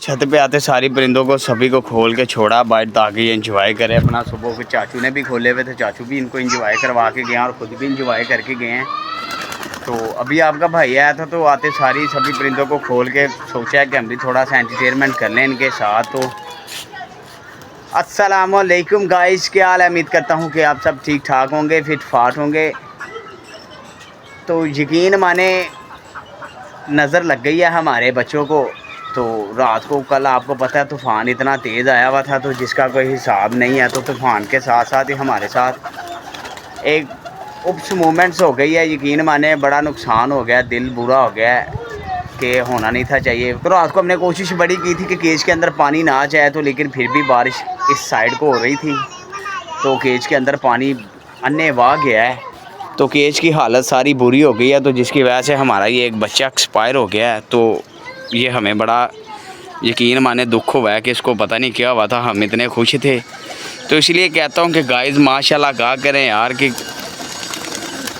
छत पे आते सारी परिंदों को सभी को खोल के छोड़ा बाहर ताकि ये इंजॉय करें अपना। सुबह के चाचू ने भी खोले हुए थे, चाचू भी इनको इंजॉय करवा के गए और ख़ुद भी इंजॉय करके गए हैं। तो अभी आपका भाई आया था तो आते सारी सभी परिंदों को खोल के सोचा है कि हम भी थोड़ा सा एंटरटेनमेंट कर लें इनके साथ। तो अस्सलामुअलैकुम गाइस, क्या हाल है? उम्मीद करता हूँ कि आप सब ठीक ठाक होंगे, फिट फाट होंगे। तो यकीन माने नज़र लग गई है हमारे बच्चों को। तो रात को कल आपको पता है तूफ़ान इतना तेज़ आया हुआ था तो जिसका कोई हिसाब नहीं है। तो तूफ़ान के साथ साथ ही हमारे साथ एक उप्स मूवमेंट्स हो गई है। यकीन माने बड़ा नुकसान हो गया, दिल बुरा हो गया कि होना नहीं था चाहिए। तो रात को हमने कोशिश बड़ी की थी कि केज के अंदर पानी ना जाए, तो लेकिन फिर भी बारिश इस साइड को हो रही थी तो केज के अंदर पानी अन्य वाह गया है। तो केज की हालत सारी बुरी हो गई है, तो जिसकी वजह से हमारा ये एक बच्चा एक्सपायर हो गया है। तो ये हमें बड़ा यकीन माने दुख हुआ है कि इसको पता नहीं क्या हुआ था, हम इतने खुश थे। तो इसलिए कहता हूँ कि गाइस माशाल्लाह कहा करें यार कि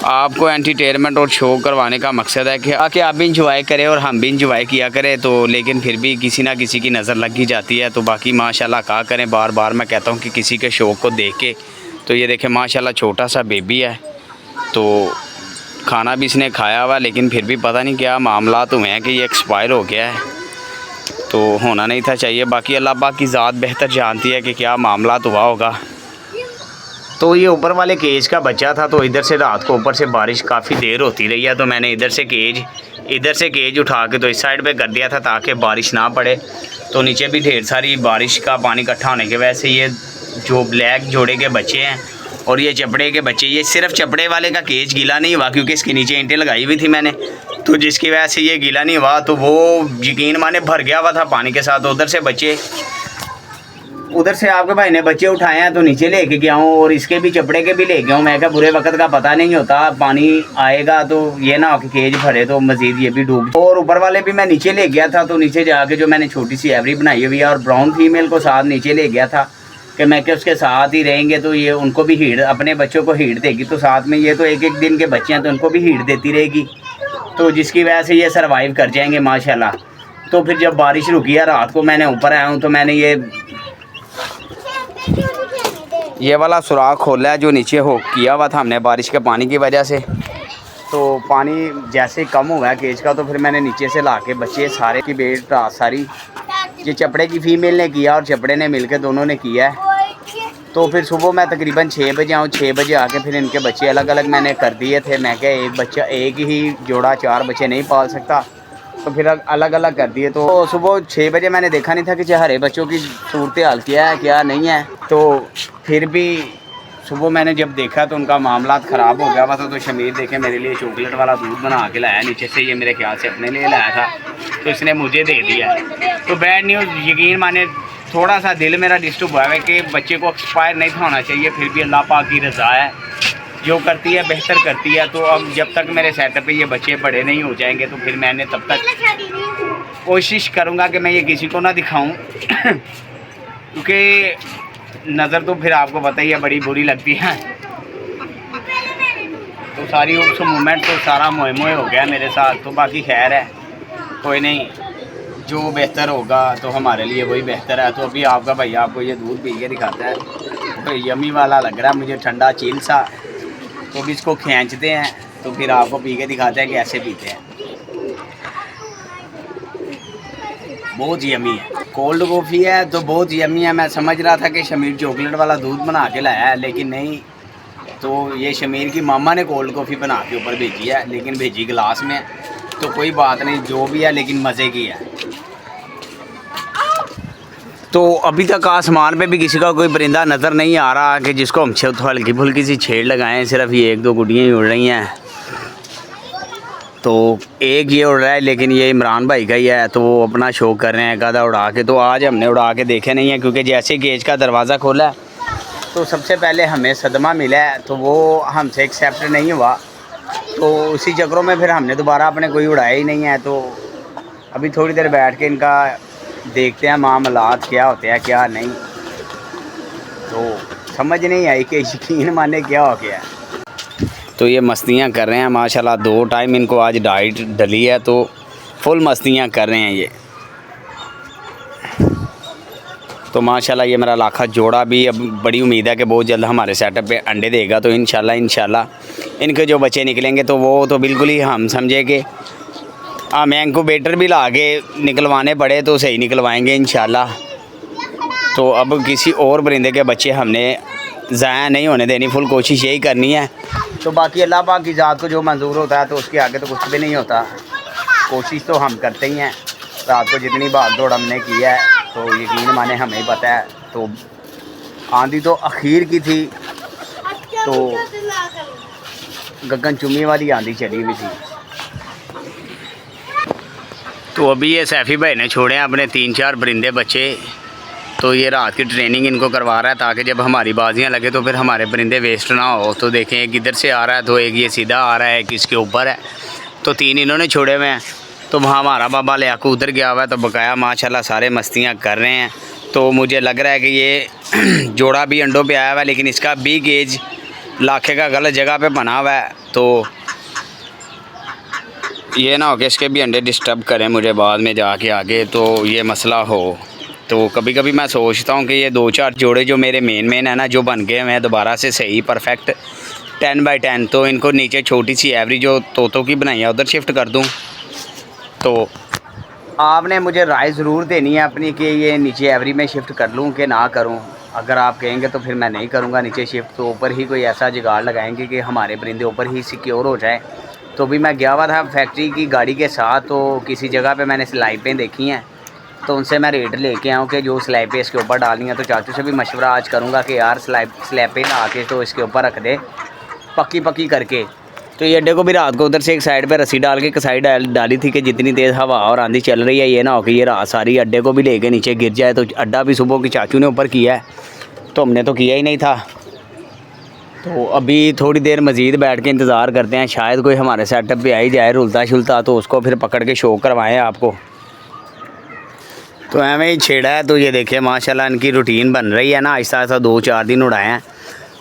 आपको एंटरटेनमेंट और शो करवाने का मकसद है कि आप भी इंजॉय करें और हम भी इंजॉय किया करें। तो लेकिन फिर भी किसी ना किसी की नज़र लग ही जाती है। तो बाकी माशाल्लाह कहा करें, बार बार मैं कहता हूँ कि किसी के शौक़ को देख के। तो ये देखें माशाल्लाह छोटा सा बेबी है, तो खाना भी इसने खाया हुआ, लेकिन फिर भी पता नहीं क्या मामला हुए हैं कि ये एक्सपायर हो गया है। तो होना नहीं था चाहिए। बाकी अल्लाह पाक की ज़ात बेहतर जानती है कि क्या मामला हुआ होगा। तो ये ऊपर वाले केज का बच्चा था, तो इधर से रात को ऊपर से बारिश काफ़ी देर होती रही है, तो मैंने इधर से केज उठा के तो इस साइड पे कर दिया था ताकि बारिश ना पड़े। तो नीचे भी ढेर सारी बारिश का पानी इकट्ठा होने की वजह से ये जो ब्लैक जोड़े के बच्चे हैं और ये चपड़े के बच्चे, ये सिर्फ चपड़े वाले का केज गीला नहीं हुआ क्योंकि इसके नीचे ईंटें लगाई हुई थी मैंने, तो जिसकी वजह से ये गीला नहीं हुआ। तो वो यकीन माने भर गया हुआ था पानी के साथ। उधर से आपके भाई ने बच्चे उठाए हैं तो नीचे लेके गया हूँ और इसके भी चपड़े के भी ले गया हूँ। मैं क्या बुरे वक्त का पता नहीं होता, पानी आएगा तो ये ना हो कि केज भरे तो मज़ीद ये भी डूब। और ऊपर वाले भी मैं नीचे ले गया था, तो नीचे जाके जो मैंने छोटी सी एवरी बनाई हुई है और ब्राउन फीमेल को साथ नीचे ले गया था कि मैं क्या उसके साथ ही रहेंगे तो ये उनको भी हीट, अपने बच्चों को हीट देगी। तो साथ में ये तो एक एक दिन के बच्चे हैं तो उनको भी हीट देती रहेगी, तो जिसकी वजह से ये सर्वाइव कर जाएंगे माशाल्लाह। तो फिर जब बारिश रुकी है रात को मैंने ऊपर आया हूँ तो मैंने ये वाला सुराख खोला है जो नीचे हो किया हुआ था हमने बारिश के पानी की वजह से। तो पानी जैसे कम हुआ है केज का तो फिर मैंने नीचे से ला के बच्चे सारे की बेट रात सारी ये चपड़े की फ़ीमेल ने किया और चपड़े ने मिलकर दोनों ने किया है। तो फिर सुबह मैं तकरीबन 6 बजे आऊँ, 6 बजे आके फिर इनके बच्चे अलग अलग मैंने कर दिए थे। मैं क्या एक बच्चा एक ही जोड़ा 4 बच्चे नहीं पाल सकता, तो फिर अलग अलग कर दिए। तो सुबह 6 बजे मैंने देखा नहीं था कि हरे बच्चों की सूरत हाल क्या है क्या नहीं है। तो फिर भी सुबह मैंने जब देखा तो उनका मामला ख़राब हो गया हुआ था। तो शमीर देखे मेरे लिए चॉकलेट वाला दूध बना के लाया नीचे से, ये मेरे ख्याल से अपने लिए लाया था, तो इसने मुझे दे दिया। तो बैड न्यूज़ यकीन माने थोड़ा सा दिल मेरा डिस्टर्ब हुआ है कि बच्चे को एक्सपायर नहीं होना चाहिए, फिर भी अल्लाह पाक की रज़ा है, जो करती है बेहतर करती है। तो अब जब तक मेरे सेटअप पे ये बच्चे बड़े नहीं हो जाएंगे तो फिर मैंने तब तक कोशिश करूँगा कि मैं ये किसी को ना दिखाऊँ क्योंकि नज़र तो फिर आपको पता ही है बड़ी बुरी लगती है। तो सारी उस मूवमेंट तो सारा मोए मोए हो गया मेरे साथ। तो बाकी खैर है, कोई नहीं, जो बेहतर होगा तो हमारे लिए वही बेहतर है। तो अभी आपका भैया आपको ये दूध पी के दिखाता है, तो यमी वाला लग रहा है मुझे, ठंडा चिल सा। तो भी इसको खींचते हैं तो फिर आपको पी के दिखाते हैं कि ऐसे पीते हैं। बहुत यमी है, कोल्ड कॉफ़ी है तो बहुत यमी है। मैं समझ रहा था कि शमीर चॉकलेट वाला दूध बना के लाया है, लेकिन नहीं, तो ये शमीर की मामा ने कोल्ड कॉफ़ी बना के ऊपर भेजी है, लेकिन भेजी गिलास में। तो कोई बात नहीं, जो भी है लेकिन मज़े की है। तो अभी तक आसमान पे भी किसी का कोई परिंदा नज़र नहीं आ रहा कि जिसको हम हल्की फुल्की सी छेड़ लगाएं। सिर्फ ये एक दो गुड़ियाँ ही उड़ रही हैं, तो एक ये उड़ रहा है, लेकिन ये इमरान भाई का ही है तो वो अपना शो कर रहे हैं गादा उड़ा के। तो आज हमने उड़ा के देखे नहीं है क्योंकि जैसे गेज का दरवाज़ा खोला तो सबसे पहले हमें सदमा मिला है, तो वो हमसे एक्सेप्ट नहीं हुआ। तो उसी चक्रों में फिर हमने दोबारा अपने कोई उड़ाया ही नहीं है। तो अभी थोड़ी देर बैठ के इनका देखते हैं मामलात क्या होते हैं क्या नहीं। तो समझ नहीं आई कि यकीन माने क्या हो गया। तो ये मस्तियाँ कर रहे हैं माशाल्लाह, 2 टाइम इनको आज डाइट डली है तो फुल मस्तियाँ कर रहे हैं ये। तो माशाल्लाह ये मेरा लाखा जोड़ा भी अब बड़ी उम्मीद है कि बहुत जल्द हमारे सेटअप पे अंडे देगा। तो इंशाल्लाह इनके जो बच्चे निकलेंगे तो वो तो बिल्कुल ही हम समझे कि हमें इंक्यूबेटर भी ला के निकलवाने पड़े तो सही निकलवाएंगे इंशाल्लाह। तो अब किसी और परिंदे के बच्चे हमने ज़ाया नहीं होने देनी, फुल कोशिश यही करनी है। तो बाकी अल्लाह पाक की ज़ात को जो मंजूर होता है तो उसके आगे तो कुछ भी नहीं होता। कोशिश तो हम करते ही हैं। रात को जितनी भाग दौड़ हमने की है तो यकीन माने हमें ही पता है। तो आंधी तो आखिर की थी, तो गगन चुम्मी वाली आंधी चली हुई थी। तो अभी ये सैफ़ी भाई ने छोड़े हैं अपने 3-4 परिंदे बच्चे। तो ये रात की ट्रेनिंग इनको करवा रहा है ताकि जब हमारी बाजियाँ लगे तो फिर हमारे परिंदे वेस्ट ना हो। तो देखें एक इधर से आ रहा है, तो एक ये सीधा आ रहा है, एक इसके ऊपर है। तो 3 इन्होंने छोड़े हुए हैं। तो वहाँ हमारा बाबा ले आकर उधर गया हुआ है, तो बकाया माशाल्लाह सारे मस्तियाँ कर रहे हैं। तो मुझे लग रहा है कि ये जोड़ा भी अंडों पे आया हुआ है, लेकिन इसका बिग एज लाखे का गलत जगह पे बना हुआ है। तो ये ना हो कि इसके भी अंडे डिस्टर्ब करें मुझे बाद में जाके आगे, तो ये मसला हो। तो कभी कभी मैं सोचता हूँ कि ये 2-4 जोड़े जो मेरे मेन है ना, जो बन गए हैं दोबारा से सही परफेक्ट 10x10, तो इनको नीचे छोटी सी एवरी जो तोतों की बनाई है उधर शिफ्ट कर दूँ। तो आपने मुझे राय ज़रूर देनी है अपनी कि ये नीचे एवरी में शिफ्ट कर लूँ कि ना करूँ। अगर आप कहेंगे तो फिर मैं नहीं करूँगा नीचे शिफ्ट। तो ऊपर ही कोई ऐसा जुगाड़ लगाएंगे कि हमारे परिंदे ऊपर ही सिक्योर हो जाए। तो भी मैं गया हुआ था फैक्ट्री की गाड़ी के साथ, तो किसी जगह पे मैंने स्लाइपें देखी हैं, तो उनसे मैं रेट लेके आऊँ कि जो स्लाइपें इसके ऊपर डालनी है। तो चाचू से भी मशवरा आज करूँगा कि यार स्लैपें ला के तो इसके ऊपर रख दे पक्की करके। तो ये अड्डे को भी रात को उधर से एक साइड पे रस्सी डाल के एक साइड डाली थी कि जितनी तेज़ हवा और आंधी चल रही है ये ना हो कि ये रात सारी अड्डे को भी लेके नीचे गिर जाए। तो अड्डा भी सुबह की चाचू ने ऊपर किया है, तो हमने तो किया ही नहीं था। तो अभी थोड़ी देर मज़ीद बैठ के इंतज़ार करते हैं, शायद कोई हमारे सेटअप पे आ ही जाए रुलता शुलता, तो उसको फिर पकड़ के शो करवाएँ आपको। तो हमें ही छेड़ा है। तो ये देखिए माशाल्लाह इनकी रूटीन बन रही है ना, आहिस्ता आहिस्ता 2-4 दिन उड़ाए हैं।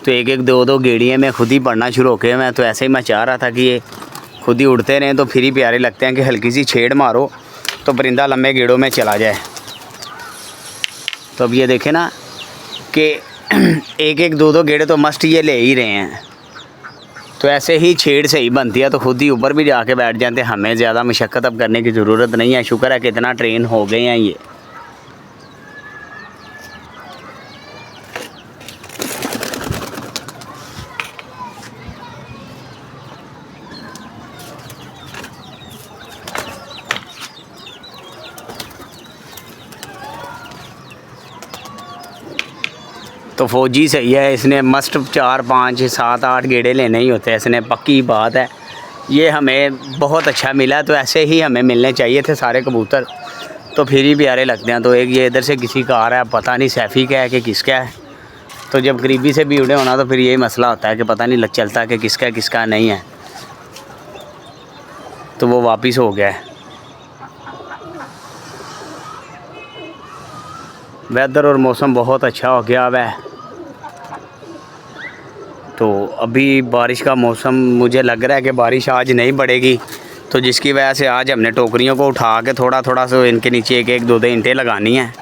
तो एक 2 गेड़ियाँ में खुद ही पढ़ना शुरू हो गए मैं। तो ऐसे ही मैं चाह रहा था कि ये खुद ही उड़ते रहें तो फिर ही प्यारे लगते हैं कि हल्की सी छेड़ मारो तो परिंदा लंबे गेड़ों में चला जाए। तो अब ये देखें ना कि एक 2 गेड़े तो मस्ट ये ले ही रहे हैं। तो ऐसे ही छेड़ सही बनती है तो खुद ही ऊपर भी जाके बैठ जाते हैं। हमें ज़्यादा मशक्क़त अब करने की ज़रूरत नहीं है। शुक्र है कि इतना ट्रेन हो गए हैं ये। तो फौजी सही है, इसने मस्ट 4, 5, 7, 8 गेड़े लेने ही होते हैं इसने, पक्की बात है। ये हमें बहुत अच्छा मिला। तो ऐसे ही हमें मिलने चाहिए थे सारे कबूतर, तो फिर ही प्यारे लगते हैं। तो एक ये इधर से किसी का आ रहा है, पता नहीं सैफ़ी का है कि किसका है। तो जब करीबी से भी उड़े होना तो फिर यही मसला होता है कि पता नहीं लग चलता कि किसका नहीं है। तो वो वापस हो गया है। वेदर और मौसम बहुत अच्छा हो गया हुआ है। तो अभी बारिश का मौसम, मुझे लग रहा है कि बारिश आज नहीं पड़ेगी। तो जिसकी वजह से आज हमने टोकरियों को उठा के थोड़ा सा इनके नीचे 1-2 ईंटें लगानी हैं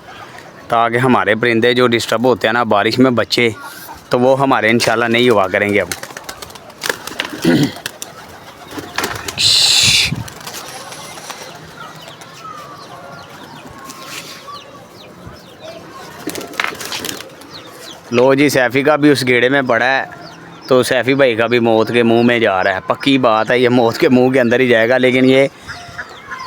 ताकि हमारे परिंदे जो डिस्टर्ब होते हैं ना बारिश में बच्चे, तो वो हमारे इंशाल्लाह नहीं हुआ करेंगे अब। लो जी, सैफ़ी का भी उस गेड़े में पड़ा है। तो सैफ़ी भाई का भी मौत के मुंह में जा रहा है। पक्की बात है, ये मौत के मुंह के अंदर ही जाएगा। लेकिन ये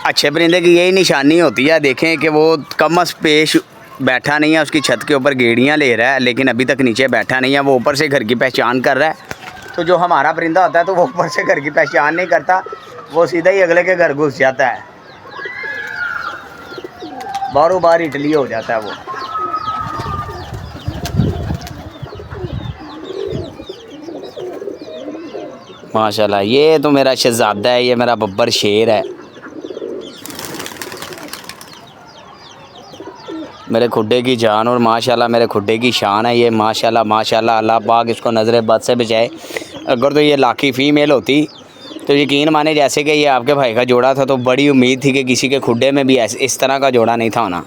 अच्छे परिंदे की यही निशानी होती है। देखें कि वो कमस पेश बैठा नहीं है, उसकी छत के ऊपर गेड़ियाँ ले रहा है लेकिन अभी तक नीचे बैठा नहीं है। वो ऊपर से घर की पहचान कर रहा है। तो जो हमारा परिंदा होता है तो वो ऊपर से घर की पहचान नहीं करता, वो सीधा ही अगले के घर घुस जाता है, बारों बार इटली हो जाता है वो। माशाल्लाह, ये तो मेरा शहज़ादा है, ये मेरा बब्बर शेर है, मेरे खुड्डे की जान और माशाल्लाह मेरे खुड्डे की शान है ये। माशाल्लाह माशाल्लाह, अल्लाह पाक इसको नज़र बद से बचाए। अगर तो ये लाकी फ़ीमेल होती तो यकीन माने जैसे कि ये आपके भाई का जोड़ा था, तो बड़ी उम्मीद थी कि किसी के खुड्डे में भी इस तरह का जोड़ा नहीं था होना।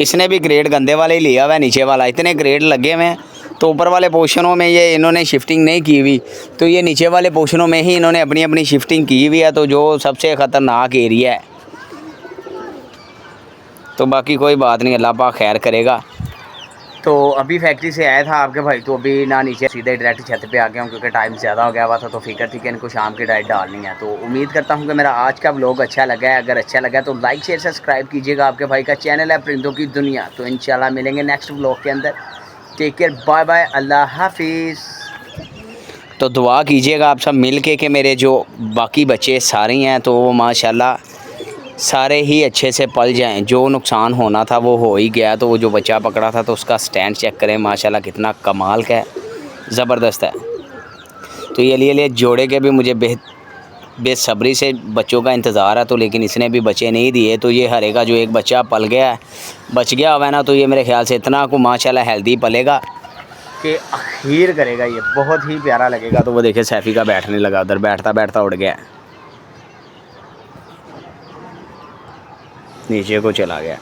इसने भी ग्रेड गंदे वाले ही लिया हुआ है, नीचे वाला। इतने ग्रेड लगे हुए हैं तो ऊपर वाले पोर्शनों में ये इन्होंने शिफ्टिंग नहीं की हुई, तो ये नीचे वाले पोर्शनों में ही इन्होंने अपनी अपनी शिफ्टिंग की हुई है, तो जो सबसे ख़तरनाक एरिया है। तो बाकी कोई बात नहीं, अल्लाह पाक खैर करेगा। तो अभी फैक्ट्री से आया था आपके भाई, तो अभी ना नीचे सीधे डायरेक्ट छत पे आ गया हूँ क्योंकि टाइम ज़्यादा हो गया हुआ था, तो फिक्र थी कि इनको शाम की डाइट डालनी है। तो उम्मीद करता हूँ कि मेरा आज का व्लॉग अच्छा लगा है। अगर अच्छा लगा तो लाइक शेयर सब्सक्राइब कीजिएगा। आपके भाई का चैनल है परिंदों की दुनिया। तो इंशाल्लाह मिलेंगे नेक्स्ट व्लॉग के अंदर। टेक केयर, बाय बाय, अल्लाह हाफिज़। तो दुआ कीजिएगा आप सब मिल के मेरे जो बाकी बच्चे सारे हैं तो वो माशाल्लाह सारे ही अच्छे से पल जाएं। जो नुकसान होना था वो हो ही गया। तो वो जो बच्चा पकड़ा था तो उसका स्टैंड चेक करें, माशाल्लाह कितना कमाल का है, ज़बरदस्त है। तो ये लिए जोड़े के भी मुझे बेसब्री से बच्चों का इंतज़ार है, तो लेकिन इसने भी बच्चे नहीं दिए। तो ये हरे का जो एक बच्चा पल गया है, बच गया हुआ है ना, तो ये मेरे ख्याल से इतना को माशाल्लाह हेल्दी पलेगा कि अखीर करेगा, ये बहुत ही प्यारा लगेगा। तो वो देखिए सैफ़ी का बैठने लगा, उधर बैठता बैठता उड़ गया, नीचे को चला गया।